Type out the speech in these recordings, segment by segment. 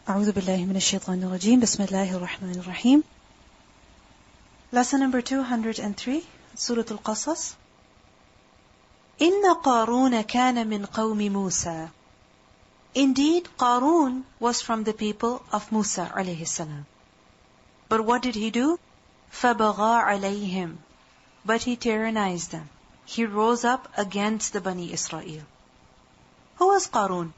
أعوذ بالله من الشيطان الرجيم بسم الله الرحمن الرحيم. Lesson number 203, Surah Al-Qasas. إن قارون كان من قوم موسى. Indeed, Qarun was from the people of Musa alayhi salam. But what did he do? فَبَغَى عَلَيْهِمْ. But he tyrannized them. He rose up against the Bani Israel. Who was Qarun?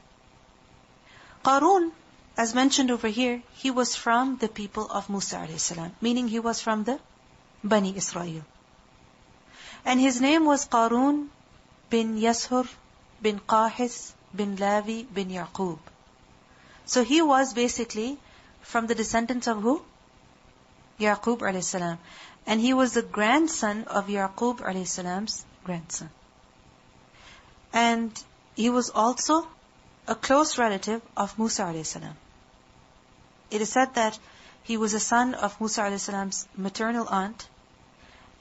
Qarun, as mentioned over here, he was from the people of Musa alayhi salam, meaning he was from the Bani Israel. And his name was Qarun bin Yashur bin Qahis bin Lavi bin Yaqub. So he was basically from the descendants of who? Yaqub alayhi salam. And he was the grandson of Yaqub alayhi salam's grandson. And he was also a close relative of Musa alayhi salam. It is said that he was a son of Musa alayhi salam's maternal aunt,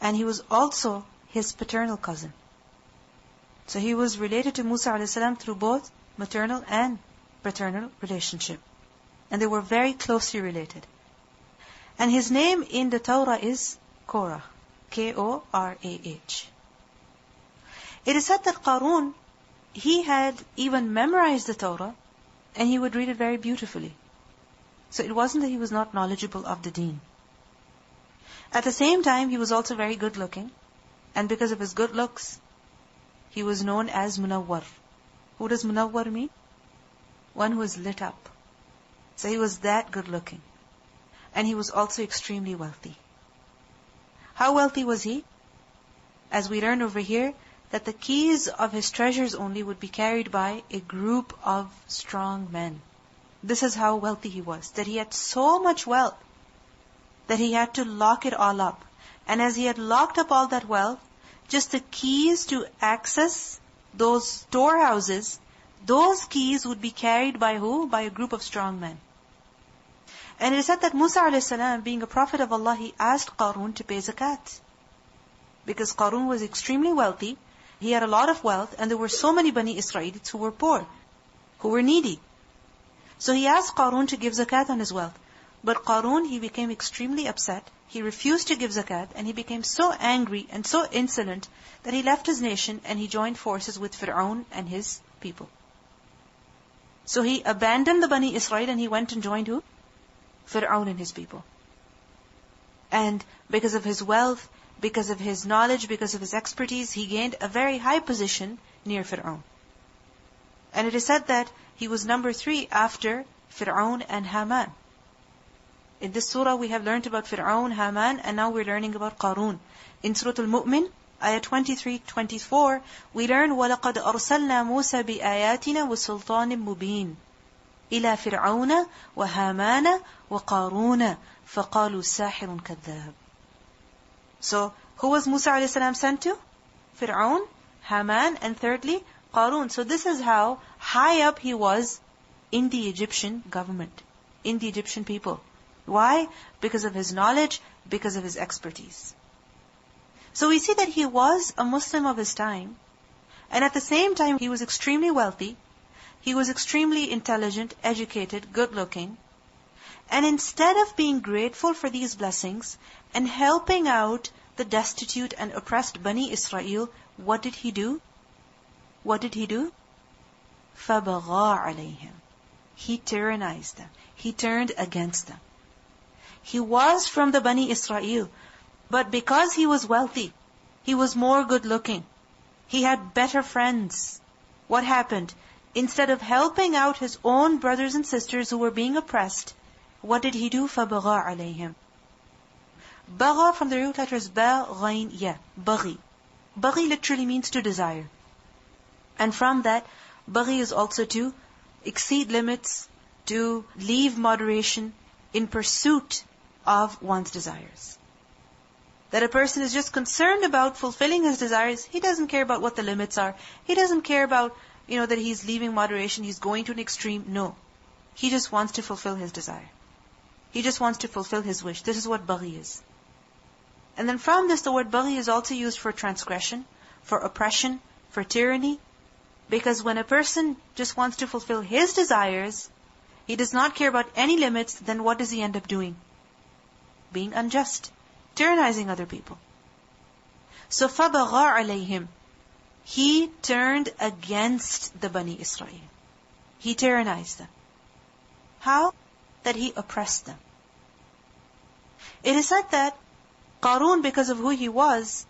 and he was also his paternal cousin. So he was related to Musa alayhi salam through both maternal and paternal relationship. And they were very closely related. And his name in the Torah is Korah. Korah. It is said that Qarun, he had even memorized the Torah, and he would read it very beautifully. So it wasn't that he was not knowledgeable of the deen. At the same time, he was also very good looking. And because of his good looks, he was known as Munawwar. Who does Munawwar mean? One who is lit up. So he was that good looking. And he was also extremely wealthy. How wealthy was he? As we learn over here, that the keys of his treasures only would be carried by a group of strong men. This is how wealthy he was. That he had so much wealth that he had to lock it all up. And as he had locked up all that wealth, just the keys to access those storehouses, those keys would be carried by who? By a group of strong men. And it is said that Musa alayhi salam, being a prophet of Allah, he asked Qarun to pay zakat. Because Qarun was extremely wealthy, he had a lot of wealth, and there were so many Bani Israelites who were poor, who were needy. So he asked Qarun to give zakat on his wealth. But Qarun, he became extremely upset. He refused to give zakat, and he became so angry and so insolent that he left his nation and he joined forces with Fir'aun and his people. So he abandoned the Bani Israel and he went and joined who? Fir'aun and his people. And because of his wealth, because of his knowledge, because of his expertise, he gained a very high position near Fir'aun. And it is said that he was number 3 after Fir'aun and Haman. In this surah we have learned about Fir'aun, Haman, and now we're learning about Qarun. In Surah Al-Mu'min, ayah 23-24, we learn وَلَقَدْ أَرْسَلْنَا مُوسَى بِآيَاتِنَا وَسُلْطَانٍ مُبِينٍ إِلَى فِرْعَوْنَ وَهَامَانَ وَقَارُونَ فَقَالُوا سَاحِرٌ كَذَّابٌ. So, who was Musa alayhi salam sent to? Fir'aun, Haman, and thirdly, Qarun. So this is how high up he was in the Egyptian government, in the Egyptian people. Why? Because of his knowledge, because of his expertise. So we see that he was a Muslim of his time, and at the same time he was extremely wealthy, he was extremely intelligent, educated, good looking, and instead of being grateful for these blessings and helping out the destitute and oppressed Bani Israel, what did he do? What did he do? فَبَغَى عَلَيْهِمْ. He tyrannized them. He turned against them. He was from the Bani Israel, but because he was wealthy, he was more good looking, he had better friends. What happened? Instead of helping out his own brothers and sisters who were being oppressed, what did he do? فَبَغَى عَلَيْهِمْ. Bagha from the root letters ba, ghain, ya. Baghi. Baghi literally means to desire. And from that, baghi is also to exceed limits, to leave moderation in pursuit of one's desires. That a person is just concerned about fulfilling his desires. He doesn't care about what the limits are. He doesn't care about, that he's leaving moderation, he's going to an extreme. No. He just wants to fulfill his desire. He just wants to fulfill his wish. This is what baghi is. And then from this, the word baghi is also used for transgression, for oppression, for tyranny. Because when a person just wants to fulfill his desires, He does not care about any limits, then what does he end up doing? Being unjust, tyrannizing other people. So فَبَغَى عَلَيْهِمْ, he turned against the Bani Israel. He tyrannized them. How? That he oppressed them. It is said that Qarun, because of who he was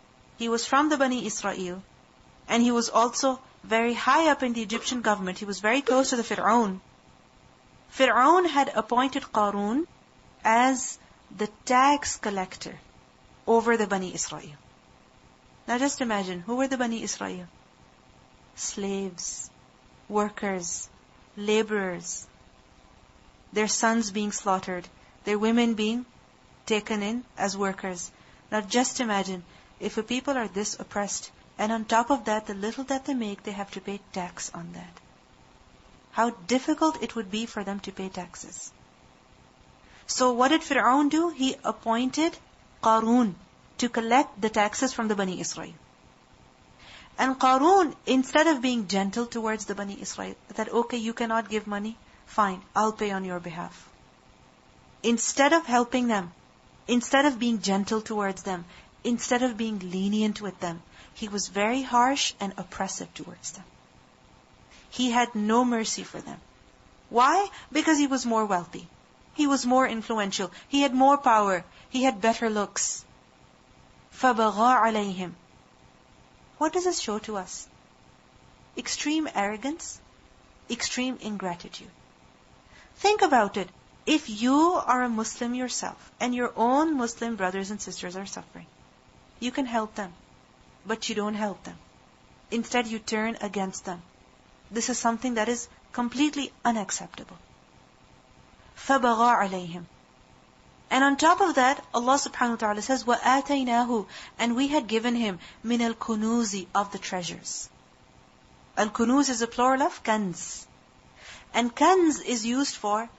from the Bani Israel, and he was also very high up in the Egyptian government. He was very close to the Fir'aun. Fir'aun had appointed Qarun as the tax collector over the Bani Israel. Now just imagine, who were the Bani Israel? Slaves, workers, laborers, their sons being slaughtered, their women being taken in as workers. Now just imagine, if a people are this oppressed, and on top of that, the little that they make, they have to pay tax on that. How difficult it would be for them to pay taxes. So what did Fir'aun do? He appointed Qarun to collect the taxes from the Bani Israel. And Qarun, instead of being gentle towards the Bani Israel, that okay, you cannot give money, fine, I'll pay on your behalf. Instead of helping them, instead of being gentle towards them, instead of being lenient with them, he was very harsh and oppressive towards them. He had no mercy for them. Why? Because he was more wealthy. He was more influential. He had more power. He had better looks. فَبَغَى عَلَيْهِمْ. What does this show to us? Extreme arrogance, extreme ingratitude. Think about it. If you are a Muslim yourself, and your own Muslim brothers and sisters are suffering, you can help them, but you don't help them. Instead, you turn against them. This is something that is completely unacceptable. فَبَغَى عَلَيْهِمْ. And on top of that, Allah subhanahu wa ta'ala says, وَآتَيْنَاهُ, and we had given him مِنَ الْكُنُوزِ, of the treasures. Al-kunuz is a plural of kanz. And kanz is used for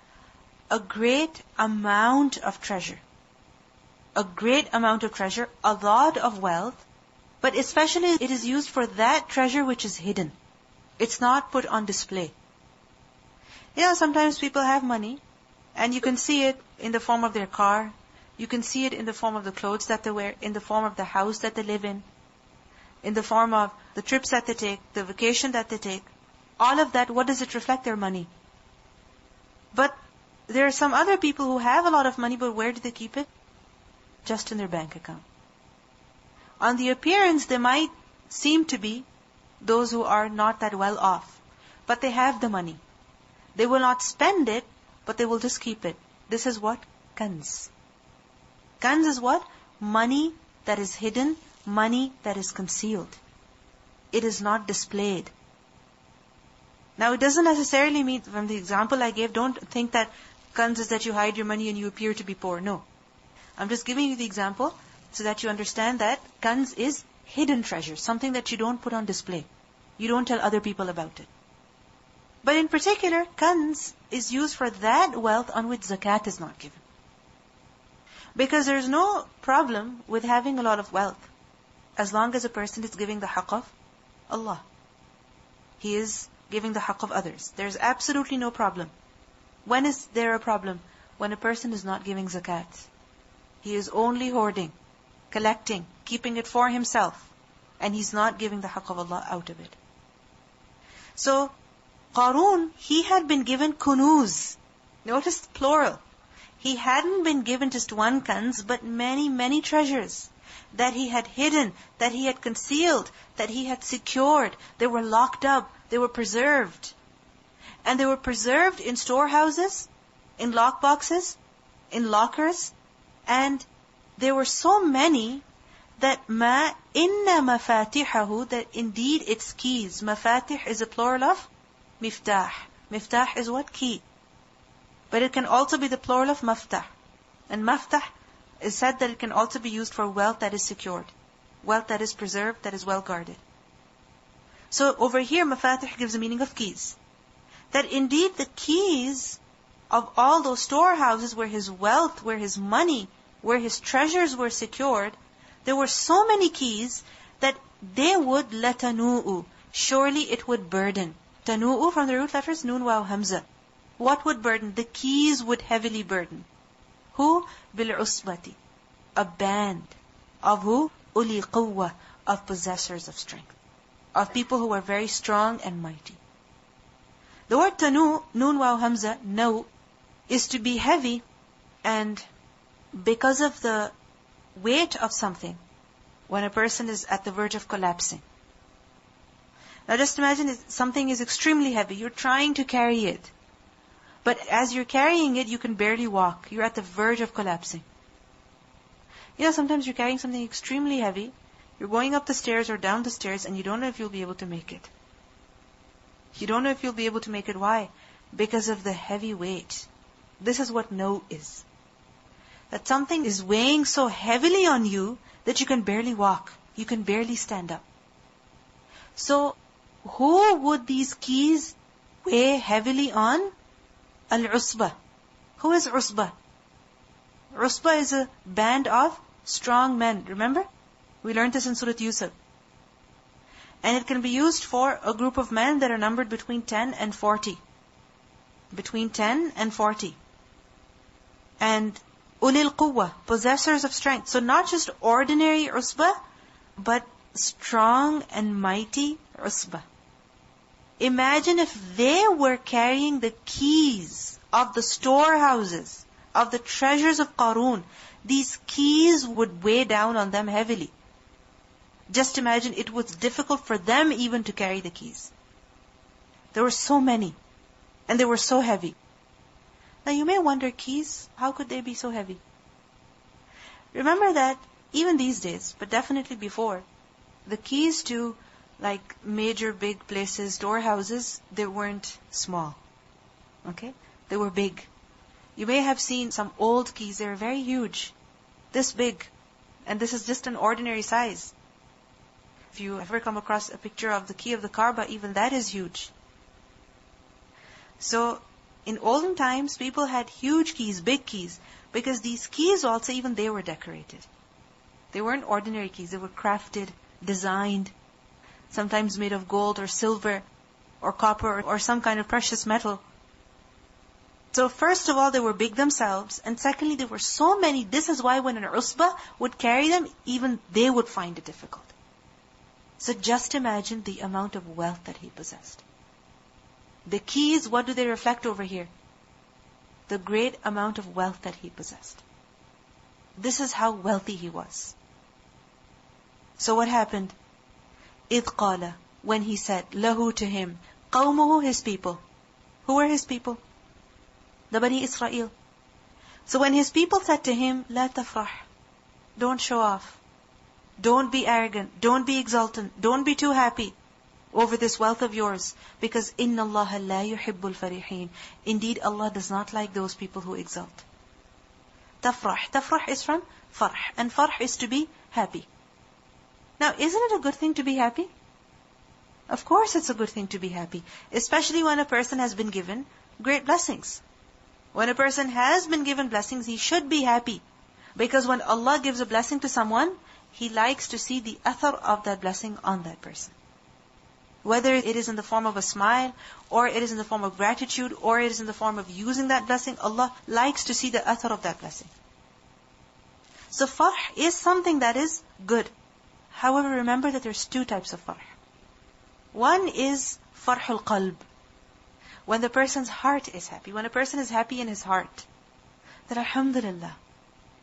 a great amount of treasure. A great amount of treasure, a lot of wealth, but especially it is used for that treasure which is hidden. It's not put on display. Sometimes people have money, and you can see it in the form of their car, you can see it in the form of the clothes that they wear, in the form of the house that they live in the form of the trips that they take, the vacation that they take. All of that, what does it reflect? Their money. But there are some other people who have a lot of money, but where do they keep it? Just in their bank account. On the appearance, they might seem to be those who are not that well off, but they have the money. They will not spend it, but they will just keep it. This is what? Kanz. Kanz is what? Money that is hidden, money that is concealed. It is not displayed. Now it doesn't necessarily mean, from the example I gave, don't think that kanz is that you hide your money and you appear to be poor. No. I'm just giving you the example so that you understand that kanz is hidden treasure, something that you don't put on display. You don't tell other people about it. But in particular, kanz is used for that wealth on which zakat is not given. Because there's no problem with having a lot of wealth, as long as a person is giving the haqq of Allah. He is giving the haqq of others. There's absolutely no problem. When is there a problem? When a person is not giving zakat. He is only hoarding, collecting, keeping it for himself, and he's not giving the haqq of Allah out of it. So, Qarun, he had been given kunuz. Notice the plural. He hadn't been given just one kanz, but many, many treasures that he had hidden, that he had concealed, that he had secured. They were locked up, they were preserved. And they were preserved in storehouses, in lockboxes, in lockers, and there were so many that inna mafatihahu, that indeed its keys. Mafatih is a plural of miftah. Miftah is what? Key. But it can also be the plural of maftah. And maftah is said that it can also be used for wealth that is secured, wealth that is preserved, that is well guarded. So over here, mafatih gives the meaning of keys. That indeed the keys of all those storehouses where his wealth, where his money, where his treasures were secured, there were so many keys that they would latanu'u. Surely it would burden. Tanu'u from the root letters nun waw hamza. What would burden? The keys would heavily burden. Who? بِالْعُصْبَةِ. A band. Of who? أُولِي قُوَّةِ. Of possessors of strength. Of people who are very strong and mighty. The word tanu, nun waw hamza, no, is to be heavy, and because of the weight of something, when a person is at the verge of collapsing. Now just imagine something is extremely heavy. You're trying to carry it. But as you're carrying it, you can barely walk. You're at the verge of collapsing. You know, sometimes you're carrying something extremely heavy. You're going up the stairs or down the stairs and you don't know if you'll be able to make it. You don't know if you'll be able to make it. Why? Because of the heavy weight. This is what no is. That something is weighing so heavily on you that you can barely walk. You can barely stand up. So, who would these keys weigh heavily on? Al-Usbah. Who is Usbah? Usbah is a band of strong men. Remember? We learned this in Surah Yusuf. And it can be used for a group of men that are numbered between 10 and 40. Between 10 and 40. And ulil quwwah, possessors of strength. So not just ordinary usbah, but strong and mighty usbah. Imagine if they were carrying the keys of the storehouses, of the treasures of Qarun. These keys would weigh down on them heavily. Just imagine, it was difficult for them even to carry the keys. There were so many, and they were so heavy. Now you may wonder, keys, how could they be so heavy? Remember that even these days, but definitely before, the keys to like major big places, storehouses, they weren't small. Okay? They were big. You may have seen some old keys, they were very huge. This big. And this is just an ordinary size. If you ever come across a picture of the key of the Kaaba, even that is huge. So, in olden times, people had huge keys, big keys, because these keys also, even they were decorated. They weren't ordinary keys, they were crafted, designed, sometimes made of gold or silver or copper or some kind of precious metal. So first of all, they were big themselves, and secondly, there were so many. This is why when an usbah would carry them, even they would find it difficult. So just imagine the amount of wealth that he possessed. The keys, what do they reflect over here? The great amount of wealth that he possessed. This is how wealthy he was. So what happened? إِذْ قَالَ, when he said, lahu, to him, قَوْمُهُ, his people. Who were his people? The Bani Israel. So when his people said to him, لَا تَفْرَحْ, don't show off. Don't be arrogant. Don't be exultant. Don't be too happy over this wealth of yours. Because إِنَّ اللَّهَ لَا يُحِبُّ الْفَرِحِينَ. Indeed, Allah does not like those people who exult. Tafrah. Tafrah is from farh. And farh is to be happy. Now, isn't it a good thing to be happy? Of course it's a good thing to be happy. Especially when a person has been given great blessings. When a person has been given blessings, he should be happy. Because when Allah gives a blessing to someone, He likes to see the athar of that blessing on that person. Whether it is in the form of a smile, or it is in the form of gratitude, or it is in the form of using that blessing, Allah likes to see the athar of that blessing. So farh is something that is good. However, remember that there's two types of farh. One is farhul qalb. When the person's heart is happy. When a person is happy in his heart. That alhamdulillah,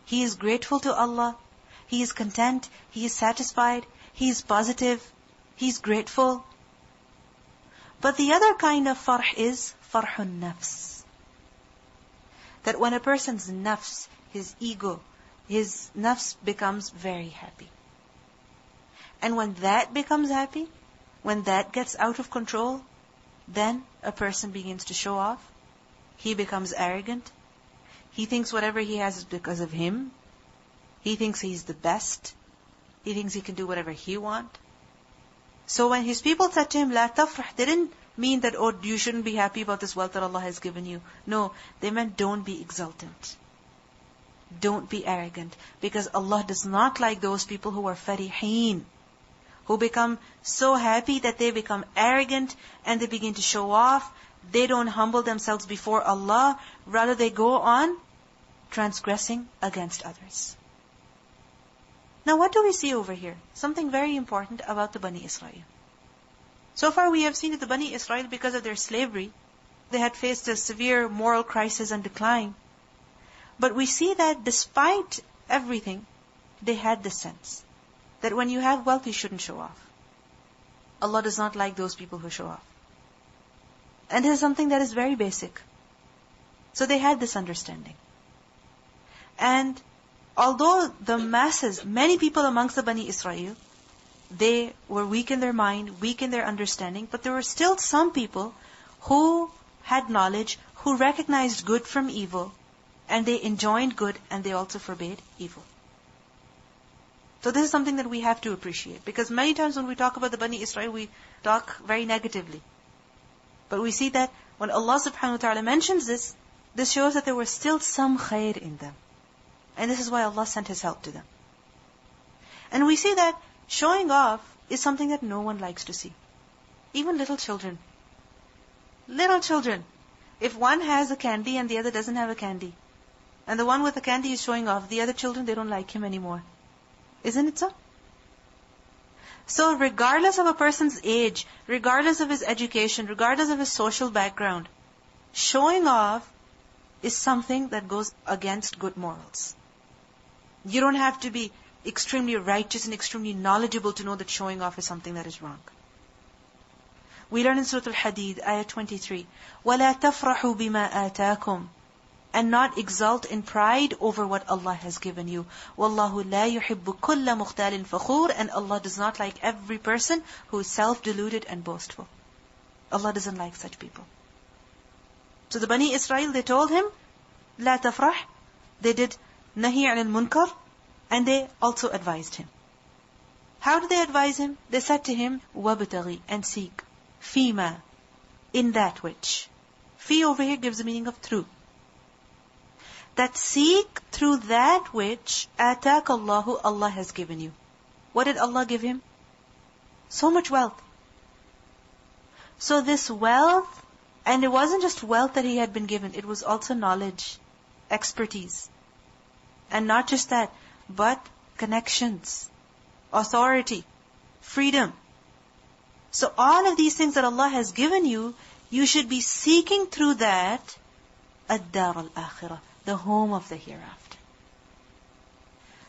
he is grateful to Allah, he is content, he is satisfied, he is positive, he is grateful. But the other kind of farh is farhun nafs. That when a person's nafs, his ego, his nafs becomes very happy. And when that becomes happy, when that gets out of control, then a person begins to show off. He becomes arrogant. He thinks whatever he has is because of him. He thinks he's the best. He thinks he can do whatever he wants. So when his people said to him, لا تفرح, they didn't mean that, oh, you shouldn't be happy about this wealth that Allah has given you. No, they meant don't be exultant. Don't be arrogant. Because Allah does not like those people who are fariheen, who become so happy that they become arrogant and they begin to show off They don't humble themselves before Allah, rather they go on transgressing against others. Now what do we see over here? Something very important about the Bani Israel. So far we have seen that the Bani Israel, because of their slavery, they had faced a severe moral crisis and decline. But we see that despite everything, they had this sense that when you have wealth, you shouldn't show off. Allah does not like those people who show off. And this is something that is very basic. So they had this understanding. And although the masses, many people amongst the Bani Israel, they were weak in their mind, weak in their understanding, but there were still some people who had knowledge, who recognized good from evil, and they enjoined good and they also forbade evil. So this is something that we have to appreciate. Because many times when we talk about the Bani Israel, we talk very negatively. But we see that when Allah subhanahu wa ta'ala mentions this, this shows that there was still some khair in them. And this is why Allah sent His help to them. And we see that showing off is something that no one likes to see. Even little children. Little children. If one has a candy and the other doesn't have a candy, and the one with the candy is showing off, the other children, they don't like him anymore. Isn't it so? So regardless of a person's age, regardless of his education, regardless of his social background, showing off is something that goes against good morals. You don't have to be extremely righteous and extremely knowledgeable to know that showing off is something that is wrong. We learn in Surah Al-Hadid, ayah 23, وَلَا تَفْرَحُوا بِمَا آتَاكُمْ, and not exult in pride over what Allah has given you. وَاللَّهُ لَا يُحِبُّ كُلَّ مُخْتَالٍ فَخُورٍ, and Allah does not like every person who is self-deluded and boastful. Allah doesn't like such people. So the Bani Israel, they told him, لَا تَفْرَحْ, they did nahi anil munkar, and they also advised him. How did they advise him? They said to him, وَابْتَغِي, and seek, فِيمَا, in that which. Fi over here gives the meaning of through. That seek through that which atak Allahu, Allah has given you. What did Allah give him? So much wealth. So this wealth, and it wasn't just wealth that he had been given, it was also knowledge, expertise. And not just that, but connections, authority, freedom. So all of these things that Allah has given you, you should be seeking through that ad-dar al-akhirah, the home of the hereafter.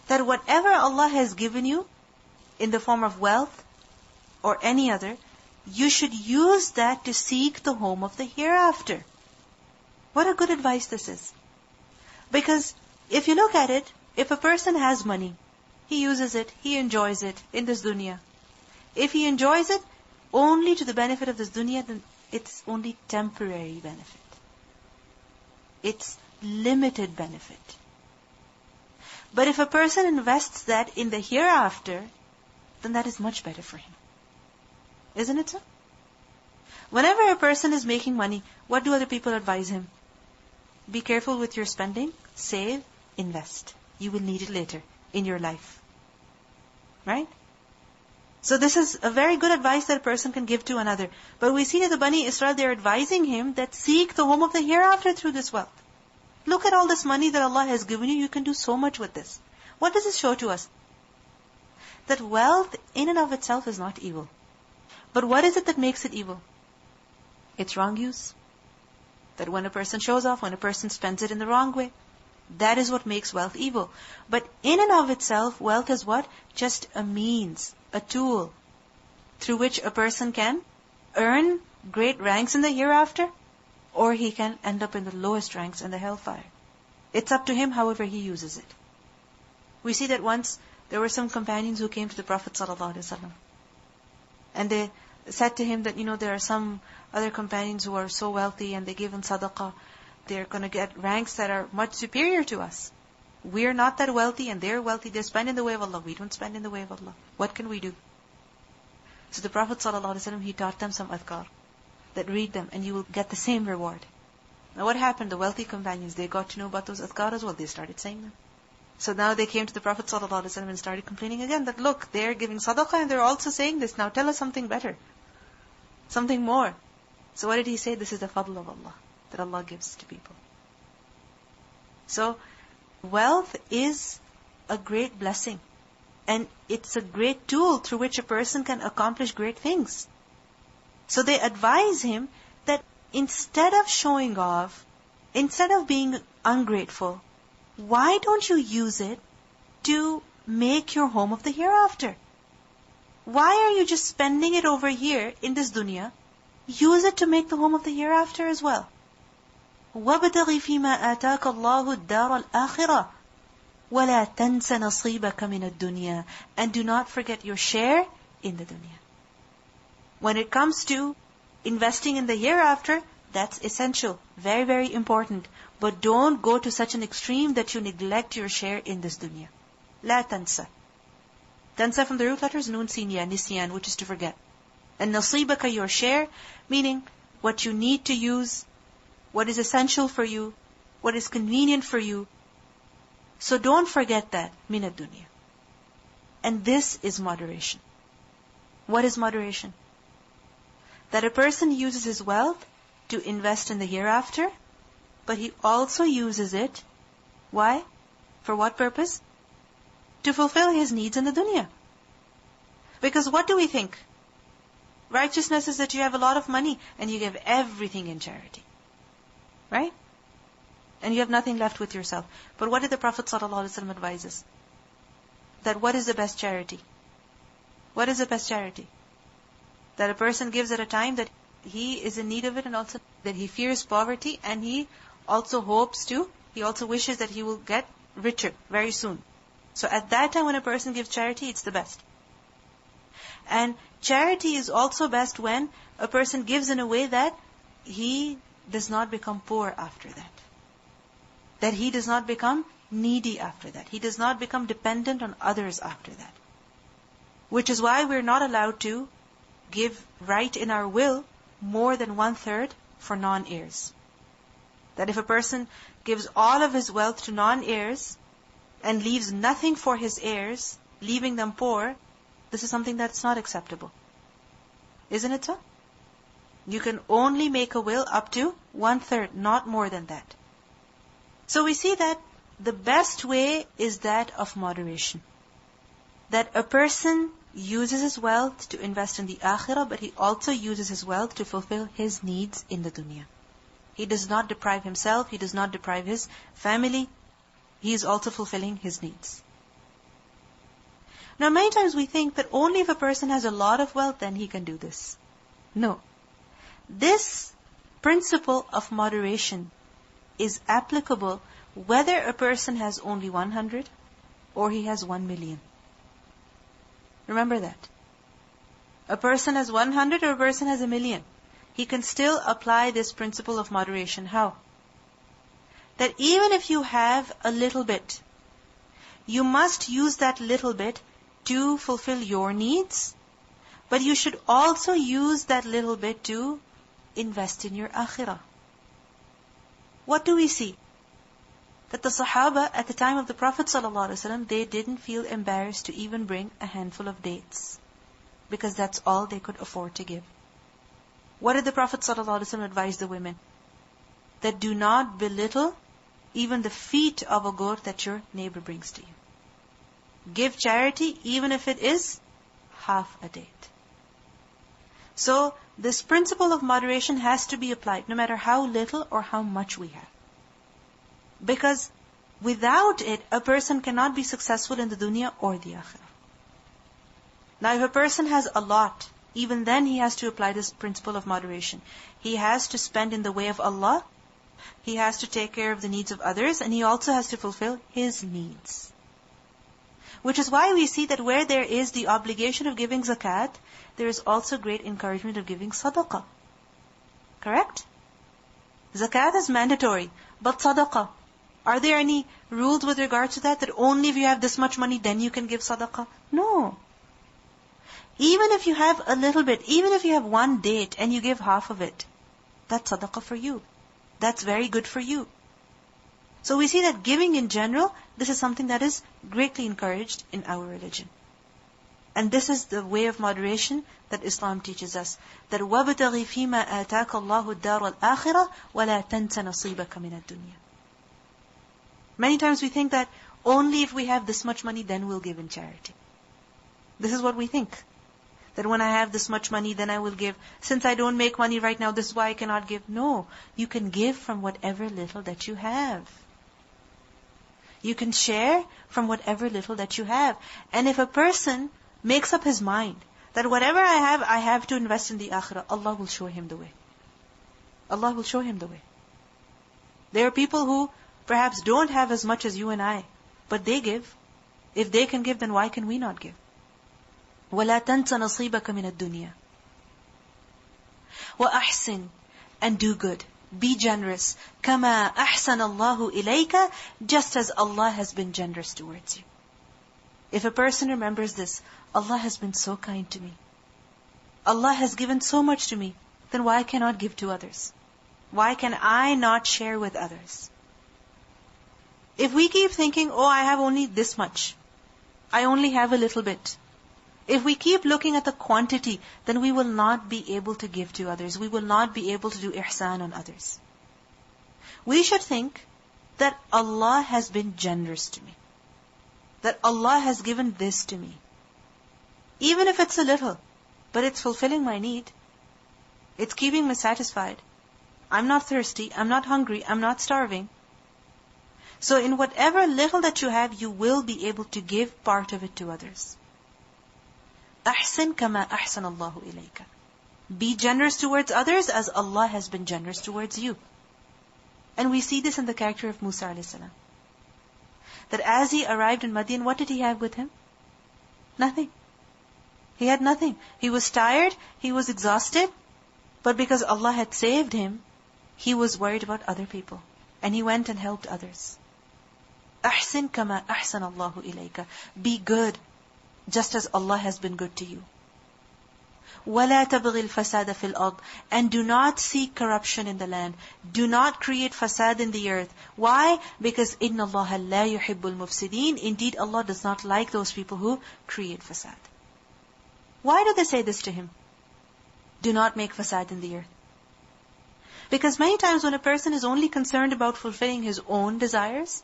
That whatever Allah has given you in the form of wealth or any other, you should use that to seek the home of the hereafter. What a good advice this is. Because if you look at it, if a person has money, he uses it, he enjoys it in this dunya. If he enjoys it only to the benefit of this dunya, then it's only temporary benefit. It's limited benefit. But if a person invests that in the hereafter, then that is much better for him. Isn't it so? Whenever a person is making money, what do other people advise him? Be careful with your spending, save, invest. You will need it later in your life. Right? So this is a very good advice that a person can give to another. But we see that the Bani Israel, they're advising him that seek the home of the hereafter through this wealth. Look at all this money that Allah has given you. You can do so much with this. What does this show to us? That wealth in and of itself is not evil. But what is it that makes it evil? It's wrong use. That when a person shows off, when a person spends it in the wrong way, that is what makes wealth evil. But in and of itself, wealth is what? Just a means, a tool, through which a person can earn great ranks in the hereafter, or he can end up in the lowest ranks in the hellfire. It's up to him however he uses it. We see that once there were some companions who came to the Prophet ﷺ, and they said to him that, there are some other companions who are so wealthy and they give him sadaqah. They're going to get ranks that are much superior to us. We're not that wealthy and they're wealthy. They spend in the way of Allah. We don't spend in the way of Allah. What can we do? So the Prophet ﷺ, he taught them some adhkar, that read them and you will get the same reward. Now what happened? The wealthy companions, they got to know about those adhkar as well. They started saying them. So now they came to the Prophet ﷺ and started complaining again that, look, they're giving sadaqah and they're also saying this. Now tell us something better. Something more. So what did he say? This is the fadl of Allah, that Allah gives to people. So, wealth is a great blessing. And it's a great tool through which a person can accomplish great things. So they advise him that instead of showing off, instead of being ungrateful, why don't you use it to make your home of the hereafter? Why are you just spending it over here in this dunya? Use it to make the home of the hereafter as well. وَابْتَغِ فِي مَا آتَاكَ اللَّهُ الدَّارَ الْآخِرَةِ وَلَا تَنْسَ نَصِيبَكَ مِنَ الدُّنْيَا. And do not forget your share in the dunya. When it comes to investing in the hereafter, that's essential, very, very important. But don't go to such an extreme that you neglect your share in this dunya. لا تنسى. Tansa from the root letters, nun sin ya, nisyan, which is to forget. And nasibaka, your share, meaning what you need to use, what is essential for you, what is convenient for you. So don't forget that, min ad-dunya. And this is moderation. What is moderation? That a person uses his wealth to invest in the hereafter, but he also uses it, why? For what purpose? To fulfill his needs in the dunya. Because what do we think? Righteousness is that you have a lot of money and you give everything in charity. Right? And you have nothing left with yourself. But what did the Prophet ﷺ advise us? That what is the best charity? What is the best charity? That a person gives at a time that he is in need of it, and also that he fears poverty, and he also wishes that he will get richer very soon. So at that time when a person gives charity, it's the best. And charity is also best when a person gives in a way that he does not become poor after that. That he does not become needy after that. He does not become dependent on others after that. Which is why we're not allowed to give right in our will more than 1/3 for non-heirs. That if a person gives all of his wealth to non-heirs and leaves nothing for his heirs, leaving them poor, this is something that's not acceptable. Isn't it so? You can only make a will up to 1/3, not more than that. So we see that the best way is that of moderation. That a person uses his wealth to invest in the akhirah, but he also uses his wealth to fulfill his needs in the dunya. He does not deprive himself, he does not deprive his family, he is also fulfilling his needs. Now many times we think that only if a person has a lot of wealth, then he can do this. No. This principle of moderation is applicable whether a person has only 100 or he has 1 million. Remember that. A person has 100 or a person has 1 million. He can still apply this principle of moderation. How? That even if you have a little bit, you must use that little bit to fulfill your needs, but you should also use that little bit to invest in your akhirah. What do we see? That the Sahaba at the time of the Prophet ﷺ, they didn't feel embarrassed to even bring a handful of dates, because that's all they could afford to give. What did the Prophet ﷺ advise the women? That do not belittle even the feet of a goat that your neighbor brings to you. Give charity even if it is half a date. So this principle of moderation has to be applied no matter how little or how much we have. Because without it, a person cannot be successful in the dunya or the akhirah. Now if a person has a lot, even then he has to apply this principle of moderation. He has to spend in the way of Allah, he has to take care of the needs of others, and he also has to fulfill his needs. Which is why we see that where there is the obligation of giving zakat, there is also great encouragement of giving sadaqah. Correct? Zakat is mandatory, but sadaqah, are there any rules with regards to that? That only if you have this much money, then you can give sadaqah? No. Even if you have a little bit, even if you have 1 date and you give half of it, that's sadaqah for you. That's very good for you. So we see that giving in general, this is something that is greatly encouraged in our religion. And this is the way of moderation that Islam teaches us. That وَابْتَغِ فِي مَا آتَاكَ اللَّهُ الدَّارَ الْآخِرَةَ وَلَا تَنْسَ نَصِيبَكَ مِنَ الدُّنْيَا. Many times we think that only if we have this much money, then we'll give in charity. This is what we think. That when I have this much money, then I will give. Since I don't make money right now, this is why I cannot give. No, you can give from whatever little that you have. You can share from whatever little that you have. And if a person makes up his mind that whatever I have to invest in the akhirah, Allah will show him the way. Allah will show him the way. There are people who perhaps don't have as much as you and I, but they give. If they can give, then why can we not give? وَلَا تَنْسَ نَصِيبَكَ مِنَ الدُّنْيَا. وَأَحْسِنْ, and do good. Be generous. كَمَا أَحْسَنَ اللَّهُ إِلَيْكَ, just as Allah has been generous towards you. If a person remembers this, Allah has been so kind to me. Allah has given so much to me, then why cannot give to others? Why can I not share with others? If we keep thinking, oh, I have only this much, I only have a little bit. If we keep looking at the quantity, then we will not be able to give to others. We will not be able to do ihsan on others. We should think that Allah has been generous to me. That Allah has given this to me. Even if it's a little, but it's fulfilling my need. It's keeping me satisfied. I'm not thirsty, I'm not hungry, I'm not starving. So in whatever little that you have, you will be able to give part of it to others. أحسن كما أحسن الله إليك. Be generous towards others as Allah has been generous towards you. And we see this in the character of Musa a.s. That as he arrived in Madian, what did he have with him? Nothing. He had nothing. He was tired, he was exhausted, but because Allah had saved him, he was worried about other people. And he went and helped others. أحسن كما أحسن الله إليك. Be good, just as Allah has been good to you. وَلَا تَبْغِ الْفَسَادَ فِي الْأَرْضِ. And do not seek corruption in the land. Do not create fasad in the earth. Why? Because إِنَّ اللَّهَ لَا يُحِبُّ الْمُفْسِدِينَ. Indeed, Allah does not like those people who create fasad. Why do they say this to him? Do not make fasad in the earth. Because many times when a person is only concerned about fulfilling his own desires,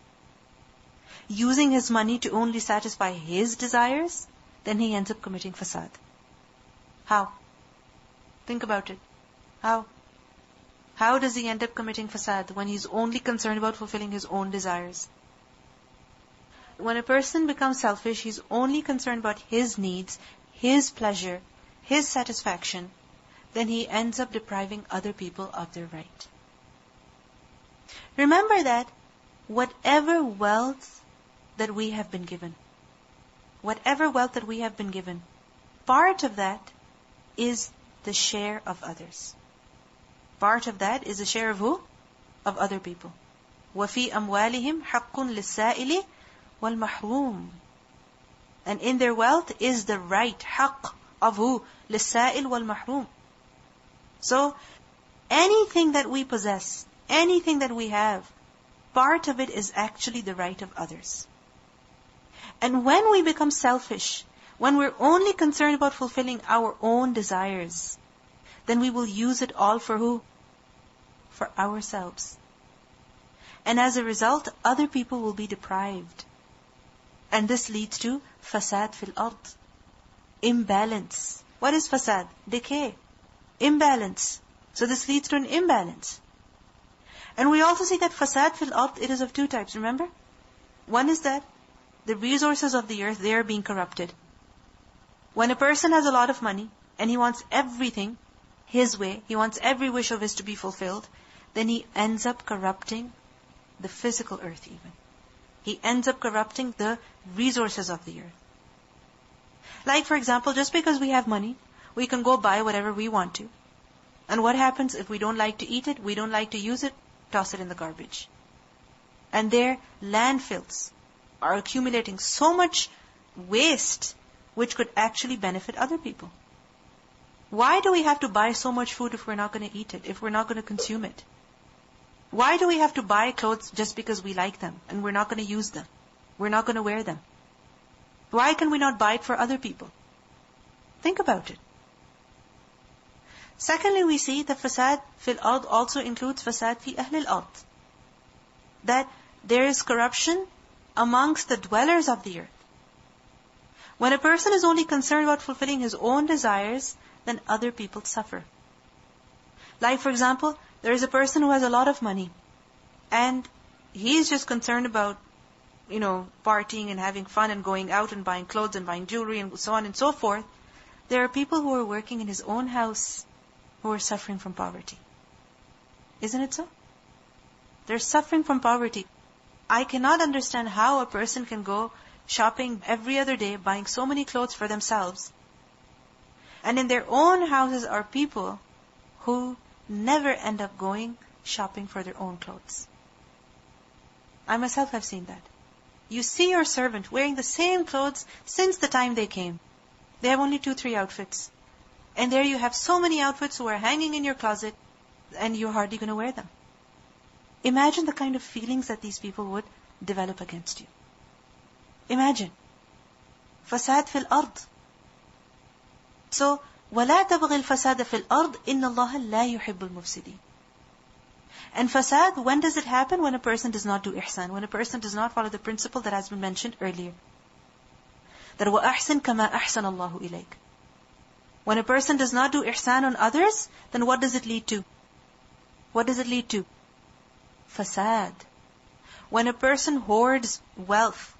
using his money to only satisfy his desires, then he ends up committing fasad. How? Think about it. How? How does he end up committing fasad when he's only concerned about fulfilling his own desires? When a person becomes selfish, he's only concerned about his needs, his pleasure, his satisfaction, then he ends up depriving other people of their right. Remember that whatever wealth that we have been given, part of that is the share of others. Part of that is the share of who? Of other people. وَفِي أَمْوَالِهِمْ حَقٌّ لِلسَّائِلِ وَالْمَحْرُومِ. And in their wealth is the right, haqq, of who? لِلسَّائِلِ وَالْمَحْرُومِ. So, anything that we possess, anything that we have, part of it is actually the right of others. And when we become selfish, when we're only concerned about fulfilling our own desires, then we will use it all for who? For ourselves. And as a result, other people will be deprived. And this leads to fasad fil ard. Imbalance. What is fasad? Decay. Imbalance. So this leads to an imbalance. And we also see that fasad fil ard, it is of two types, remember? One is that the resources of the earth, they are being corrupted. When a person has a lot of money, and he wants everything his way, he wants every wish of his to be fulfilled, then he ends up corrupting the physical earth even. He ends up corrupting the resources of the earth. Like for example, just because we have money, we can go buy whatever we want to. And what happens if we don't like to eat it, we don't like to use it, toss it in the garbage. And their landfills are accumulating so much waste which could actually benefit other people. Why do we have to buy so much food if we're not going to eat it, if we're not going to consume it? Why do we have to buy clothes just because we like them and we're not going to use them? We're not going to wear them. Why can we not buy it for other people? Think about it. Secondly, we see the fasad fil ard also includes fasad fi ahl al-ard. That there is corruption amongst the dwellers of the earth. When a person is only concerned about fulfilling his own desires, then other people suffer. Like for example, there is a person who has a lot of money, and he is just concerned about, partying and having fun and going out and buying clothes and buying jewelry and so on and so forth. There are people who are working in his own house who are suffering from poverty. Isn't it so? They're suffering from poverty. I cannot understand how a person can go shopping every other day, buying so many clothes for themselves. And in their own houses are people who never end up going shopping for their own clothes. I myself have seen that. You see your servant wearing the same clothes since the time they came. They have only 2-3 outfits. And there you have so many outfits who are hanging in your closet, and you're hardly going to wear them. Imagine the kind of feelings that these people would develop against you. Imagine. Fasad fil ard. So, وَلَا تَبْغِ الْفَسَادَ فِي الْأَرْضِ إِنَّ اللَّهَ لَا يُحِبُّ الْمُفْسِدِينَ. And fasad, when does it happen? When a person does not do ihsan. When a person does not follow the principle that has been mentioned earlier. That وَأَحْسِنْ كَمَا أَحْسَنَ اللَّهُ إِلَيْكَ. When a person does not do ihsan on others, then what does it lead to? What does it lead to? Fasad. When a person hoards wealth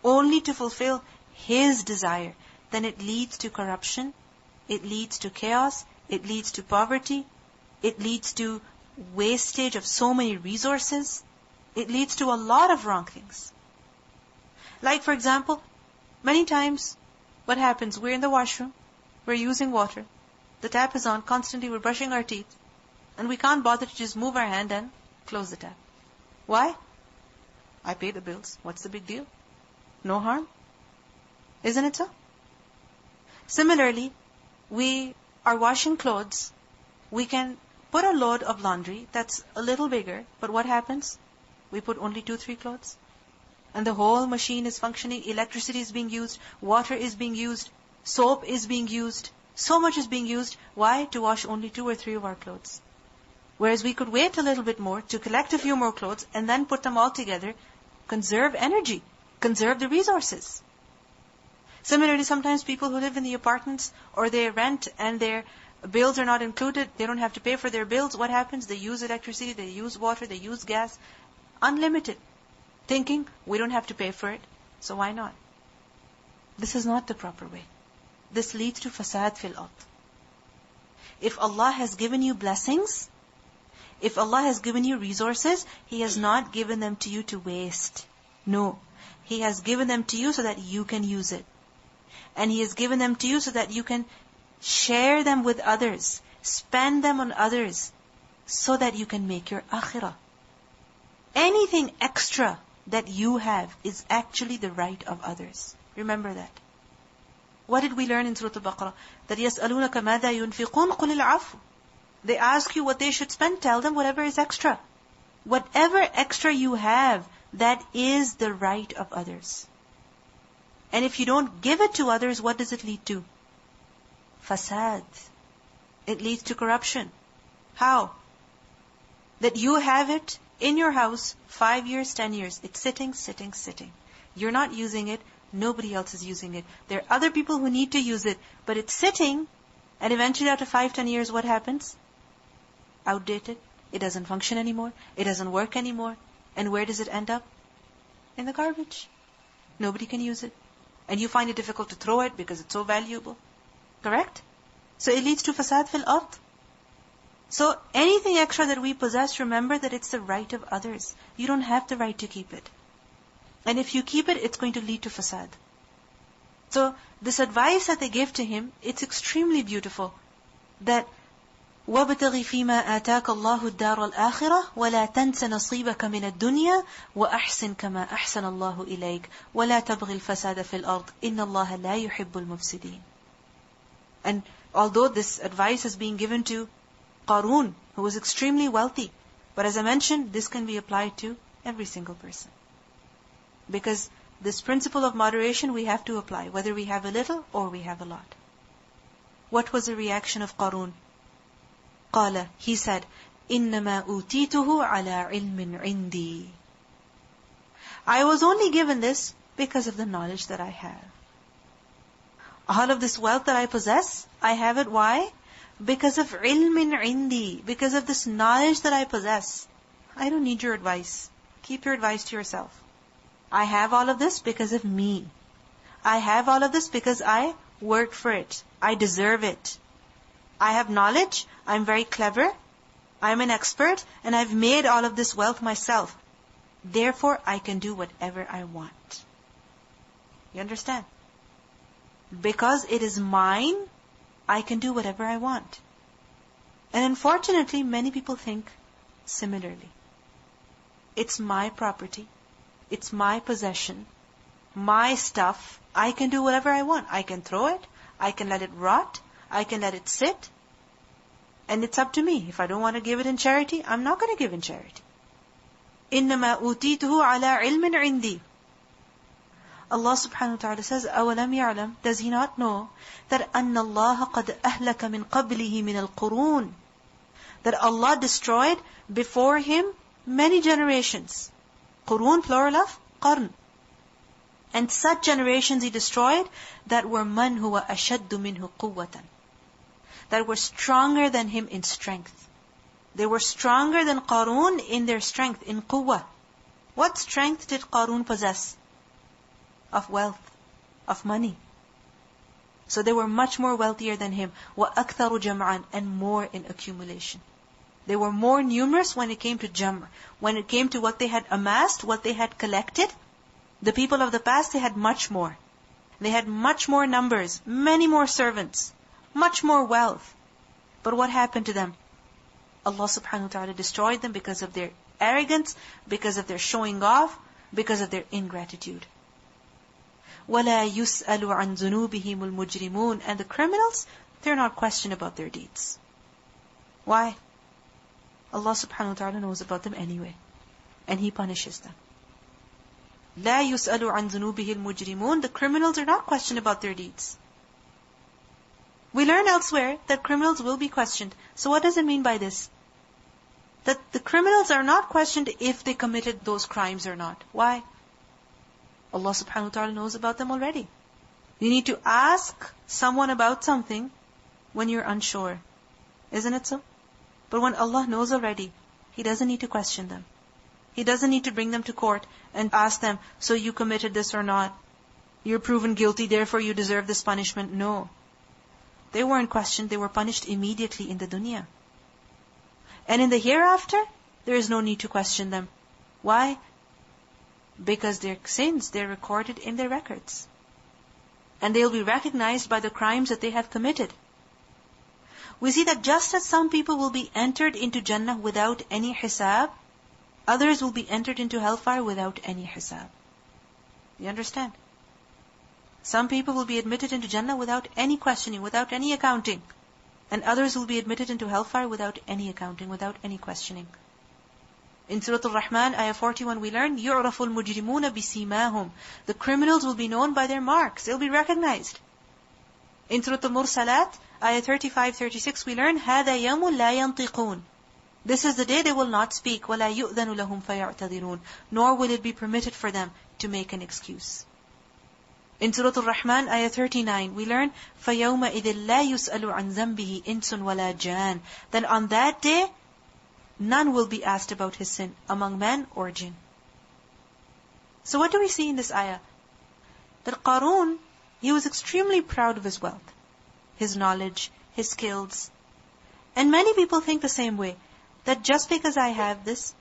only to fulfill his desire, then it leads to corruption, it leads to chaos, it leads to poverty, it leads to wastage of so many resources, it leads to a lot of wrong things. Like for example, many times what happens, we're in the washroom, we're using water, the tap is on, constantly we're brushing our teeth, and we can't bother to just move our hand and close the tap. Why? I pay the bills. What's the big deal? No harm. Isn't it so? Similarly, we are washing clothes. We can put a load of laundry that's a little bigger, but what happens? We put only 2-3 clothes. And the whole machine is functioning, electricity is being used, water is being used, soap is being used, so much is being used. Why? To wash only 2 or 3 of our clothes. Whereas we could wait a little bit more to collect a few more clothes and then put them all together, conserve energy, conserve the resources. Similarly, sometimes people who live in the apartments or they rent and their bills are not included, they don't have to pay for their bills. What happens? They use electricity, they use water, they use gas, unlimited, thinking we don't have to pay for it, so why not? This is not the proper way. This leads to fasad fil ard. If Allah has given you blessings, if Allah has given you resources, He has not given them to you to waste. No. He has given them to you so that you can use it. And He has given them to you so that you can share them with others, spend them on others, so that you can make your akhirah. Anything extra that you have is actually the right of others. Remember that. What did we learn in Surah Al-Baqarah? That يَسْأَلُونَكَ مَاذَا يُنْفِقُونَ قُلِ الْعَفْوُ. They ask you what they should spend, tell them whatever is extra. Whatever extra you have, that is the right of others. And if you don't give it to others, what does it lead to? Fasad. It leads to corruption. How? That you have it in your house 5 years, 10 years. It's sitting. You're not using it. Nobody else is using it. There are other people who need to use it. But it's sitting, and eventually after 5-10 years, what happens? Outdated. It doesn't function anymore. It doesn't work anymore. And where does it end up? In the garbage. Nobody can use it. And you find it difficult to throw it because it's so valuable. Correct? So it leads to fasad fil ard. So anything extra that we possess, remember that it's the right of others. You don't have the right to keep it. And if you keep it, it's going to lead to fasad. So this advice that they give to him, it's extremely beautiful. That وَابْتَغِ فِي مَا آتَاكَ اللَّهُ الدَّارَ الْآخِرَةَ وَلَا تَنْسَ نَصِيبَكَ مِنَ الدُّنْيَا وَأَحْسِنْ كَمَا أَحْسَنَ اللَّهُ إِلَيْكَ وَلَا تَبْغِ الْفَسَادَ فِي الْأَرْضِ إِنَّ اللَّهَ لَا يُحِبُّ الْمُفْسِدِينَ. And although this advice is being given to Qarun, who was extremely wealthy, but as I mentioned, this can be applied to every single person. Because this principle of moderation we have to apply, whether we have a little or we have a lot. What was the reaction of Qarun? قال, he said, إِنَّمَا أُوتِيتُهُ عَلَىٰ عِلْمٍ عِنْدِي. I was only given this because of the knowledge that I have. All of this wealth that I possess, I have it. Why? Because of ilmin indi, because of this knowledge that I possess. I don't need your advice. Keep your advice to yourself. I have all of this because of me. I have all of this because I worked for it. I deserve it. I have knowledge. I'm very clever. I'm an expert. And I've made all of this wealth myself. Therefore, I can do whatever I want. You understand? Because it is mine, I can do whatever I want. And unfortunately, many people think similarly. It's my property. It's my possession. My stuff. I can do whatever I want. I can throw it. I can let it rot. I can let it sit. And it's up to me. If I don't want to give it in charity, I'm not going to give in charity. إِنَّمَا أُوتِيتُهُ عَلَىٰ عِلْمٍ عِنْدِي. Allah subhanahu wa ta'ala says, أَوَلَمْ يَعْلَمْ, does he not know that أَنَّ اللَّهَ قَدْ أَهْلَكَ مِنْ قَبْلِهِ مِنَ الْقُرُونِ, that Allah destroyed before him many generations. Qurun, plural of Qarn. And such generations he destroyed that were man huwa ashaddu minhu quwwatan, that were stronger than him in strength. They were stronger than Qarun in their strength, in quwwah. What strength did Qarun possess? Of wealth, of money. So they were much more wealthier than him. وَأَكْثَرُ جَمْعًا, and more in accumulation. They were more numerous when it came to jamr. When it came to what they had amassed, what they had collected, the people of the past, they had much more. They had much more numbers, many more servants, much more wealth. But what happened to them? Allah subhanahu wa ta'ala destroyed them because of their arrogance, because of their showing off, because of their ingratitude. وَلَا يُسْأَلُ عَنْ ذُنُوبِهِمُ الْمُجْرِمُونَ, and the criminals, they're not questioned about their deeds. Why? Allah subhanahu wa ta'ala knows about them anyway. And He punishes them. لَا يُسْأَلُ عَنْ ذُنُوبِهِ الْمُجْرِمُونَ, the criminals are not questioned about their deeds. We learn elsewhere that criminals will be questioned. So what does it mean by this? That the criminals are not questioned if they committed those crimes or not. Why? Allah subhanahu wa ta'ala knows about them already. You need to ask someone about something when you're unsure. Isn't it so? But when Allah knows already, He doesn't need to question them. He doesn't need to bring them to court and ask them, so you committed this or not? You're proven guilty, therefore you deserve this punishment. No. They weren't questioned, they were punished immediately in the dunya. And in the hereafter, there is no need to question them. Why? Because their sins, they're recorded in their records. And they'll be recognized by the crimes that they have committed. We see that just as some people will be entered into Jannah without any hisab, others will be entered into hellfire without any hisab. You understand? Some people will be admitted into Jannah without any questioning, without any accounting. And others will be admitted into hellfire without any accounting, without any questioning. In Surah Al-Rahman, ayah 41, we learn, يُعْرَفُ الْمُجْرِمُونَ بِسِيمَاهُمْ, the criminals will be known by their marks. They'll be recognized. In Surah Al-Mursalat, ayah 35-36, we learn, هَذَا يَوْمٌ لَا يَنْطِقُونَ, this is the day they will not speak. وَلَا يُؤْذَنُ لَهُمْ فَيَعْتَذِرُونَ, nor will it be permitted for them to make an excuse. In Surah Al-Rahman, ayah 39, we learn, فَيَوْمَئِذٍ لَا يُسْأَلُ عَنْ ذَنْبِهِ إِنسٌ وَلَا جَانٌ, then on that day, none will be asked about his sin, among men or jinn. So what do we see in this ayah? That Qarun, he was extremely proud of his wealth, his knowledge, his skills. And many people think the same way, that just because I have this,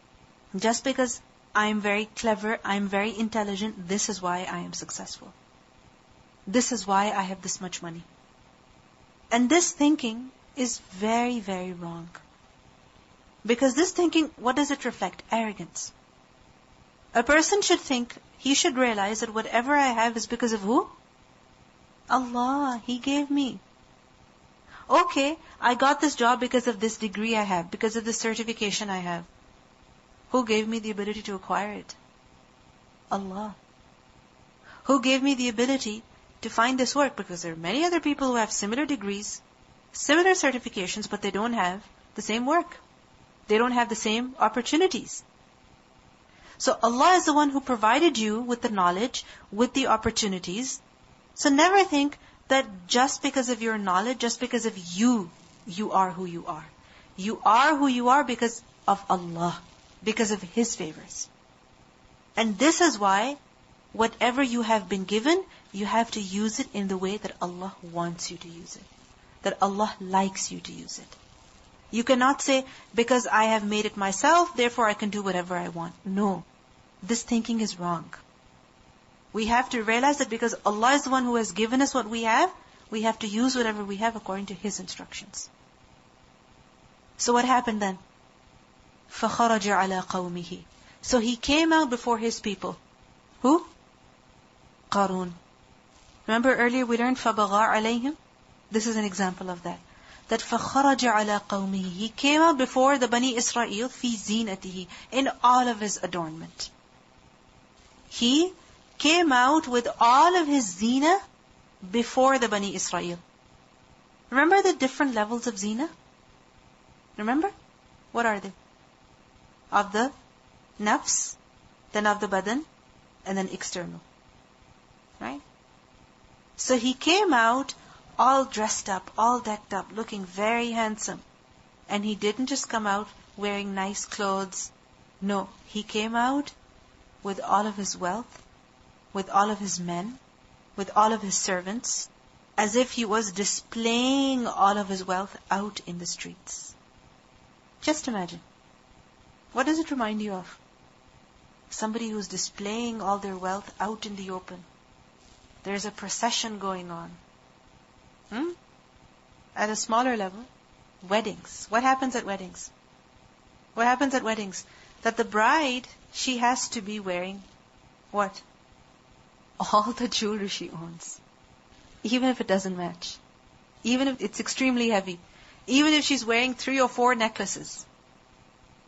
just because I am very clever, I am very intelligent, this is why I am successful. This is why I have this much money. And this thinking is very, very wrong. Because this thinking, what does it reflect? Arrogance. A person should think, he should realize that whatever I have is because of who? Allah, He gave me. Okay, I got this job because of this degree I have, because of this certification I have. Who gave me the ability to acquire it? Allah. Who gave me the ability to find this work? Because there are many other people who have similar degrees, similar certifications, but they don't have the same work. They don't have the same opportunities. So Allah is the one who provided you with the knowledge, with the opportunities. So never think that just because of your knowledge, just because of you, you are who you are. You are who you are because of Allah, because of His favors. And this is why whatever you have been given, you have to use it in the way that Allah wants you to use it. That Allah likes you to use it. You cannot say, because I have made it myself, therefore I can do whatever I want. No. This thinking is wrong. We have to realize that because Allah is the one who has given us what we have to use whatever we have according to His instructions. So what happened then? فَخَرَجَ عَلَىٰ قَوْمِهِ. So he came out before his people. Who? Qarun. Remember earlier we learned فَبَغَىٰ عَلَيْهِمْ? This is an example of that. That فَخَرَجَ عَلَىٰ قَوْمِهِ. He came out before the Bani Israel فِي زِينَتِهِ. In all of his adornment. He came out with all of his zina before the Bani Israel. Remember the different levels of zina? Remember? What are they? Of the nafs, then of the badan, and then external. Right? So he came out all dressed up, all decked up, looking very handsome. And he didn't just come out wearing nice clothes. No, he came out with all of his wealth, with all of his men, with all of his servants, as if he was displaying all of his wealth out in the streets. Just imagine. What does it remind you of? Somebody who's displaying all their wealth out in the open. There's a procession going on. At a smaller level, weddings. What happens at weddings? What happens at weddings? That the bride, she has to be wearing what? All the jewelry she owns. Even if it doesn't match. Even if it's extremely heavy. Even if she's wearing 3 or 4 necklaces.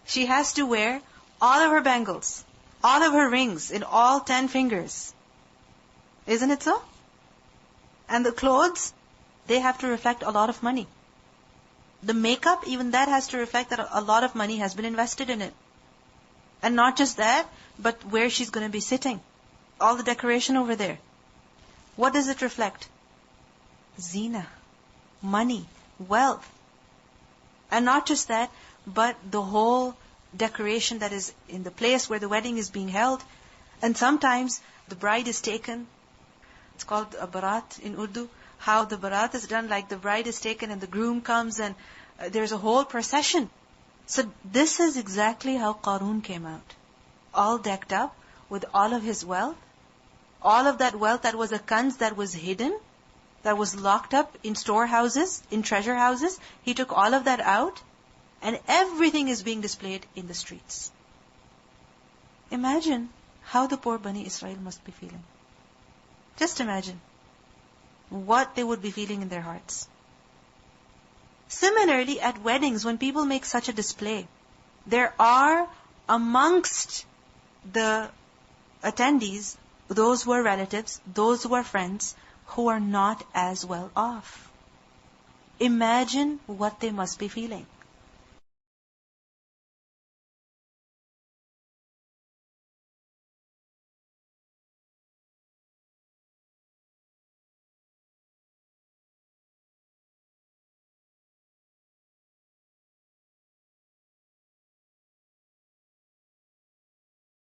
She has to wear all of her bangles, all of her rings in all 10 fingers. Isn't it so? And the clothes, they have to reflect a lot of money. The makeup, even that has to reflect that a lot of money has been invested in it. And not just that, but where she's going to be sitting. All the decoration over there. What does it reflect? Zina, money, wealth. And not just that, but the whole decoration that is in the place where the wedding is being held. And sometimes the bride is taken. It's called a barat in Urdu. How the barat is done, like the bride is taken and the groom comes and there's a whole procession. So this is exactly how Qarun came out. All decked up with all of his wealth. All of that wealth that was a kanz that was hidden, that was locked up in storehouses, in treasure houses. He took all of that out and everything is being displayed in the streets. Imagine how the poor Bani Israel must be feeling. Just imagine what they would be feeling in their hearts. Similarly, at weddings, when people make such a display, there are amongst the attendees, those who are relatives, those who are friends, who are not as well off. Imagine what they must be feeling.